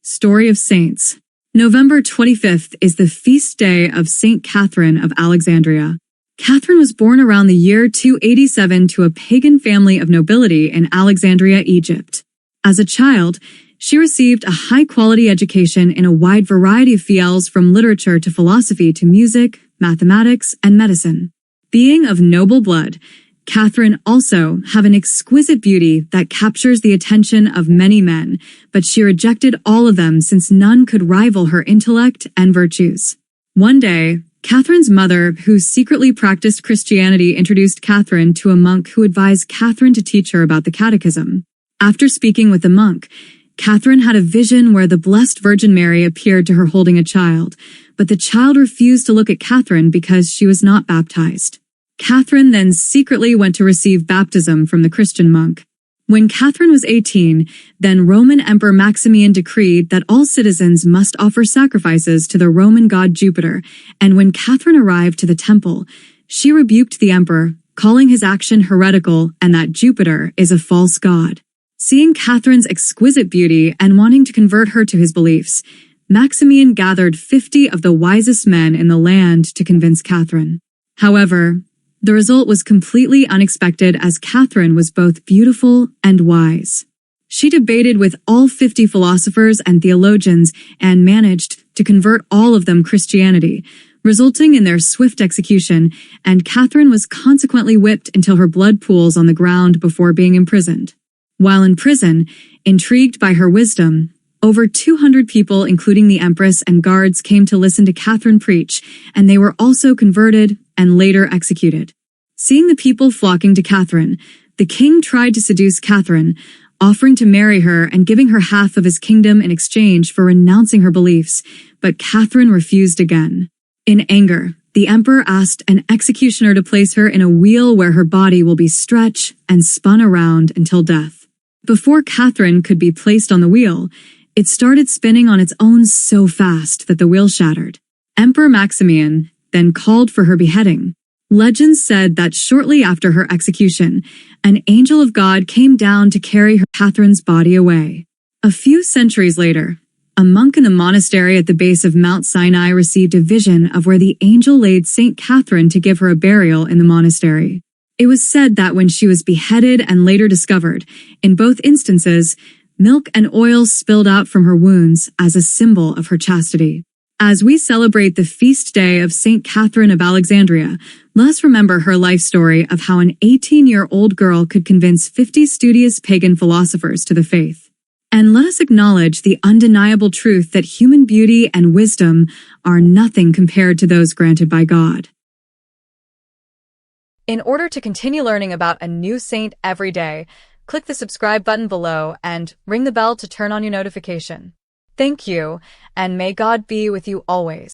Story of Saints. November 25th is the feast day of Saint Catherine of Alexandria. Catherine was born around the year 287 to a pagan family of nobility in Alexandria, Egypt. As a child, she received a high-quality education in a wide variety of fields, from literature to philosophy to music, mathematics, and medicine. Being of noble blood, Catherine also had an exquisite beauty that captures the attention of many men, but she rejected all of them since none could rival her intellect and virtues. One day, Catherine's mother, who secretly practiced Christianity, introduced Catherine to a monk who advised Catherine to teach her about the catechism. After speaking with the monk, Catherine had a vision where the Blessed Virgin Mary appeared to her holding a child, but the child refused to look at Catherine because she was not baptized. Catherine then secretly went to receive baptism from the Christian monk. When Catherine was 18, then Roman Emperor Maximian decreed that all citizens must offer sacrifices to the Roman god Jupiter, and when Catherine arrived to the temple, she rebuked the emperor, calling his action heretical and that Jupiter is a false god. Seeing Catherine's exquisite beauty and wanting to convert her to his beliefs, Maximian gathered 50 of the wisest men in the land to convince Catherine. However, the result was completely unexpected, as Catherine was both beautiful and wise. She debated with all 50 philosophers and theologians and managed to convert all of them Christianity, resulting in their swift execution, and Catherine was consequently whipped until her blood pools on the ground before being imprisoned. While in prison, intrigued by her wisdom, over 200 people, including the empress and guards, came to listen to Catherine preach, and they were also converted and later executed. Seeing the people flocking to Catherine, the king tried to seduce Catherine, offering to marry her and giving her half of his kingdom in exchange for renouncing her beliefs, but Catherine refused again. In anger, the emperor asked an executioner to place her in a wheel where her body will be stretched and spun around until death. Before Catherine could be placed on the wheel, it started spinning on its own so fast that the wheel shattered. Emperor Maximian then called for her beheading. Legends said that shortly after her execution, an angel of God came down to carry Catherine's body away. A few centuries later, a monk in the monastery at the base of Mount Sinai received a vision of where the angel laid Saint Catherine to give her a burial in the monastery. It was said that when she was beheaded and later discovered, in both instances, milk and oil spilled out from her wounds as a symbol of her chastity. As we celebrate the feast day of Saint Catherine of Alexandria, let us remember her life story of how an 18-year-old girl could convince 50 studious pagan philosophers to the faith. And let us acknowledge the undeniable truth that human beauty and wisdom are nothing compared to those granted by God. In order to continue learning about a new saint every day, click the subscribe button below and ring the bell to turn on your notification. Thank you, and may God be with you always.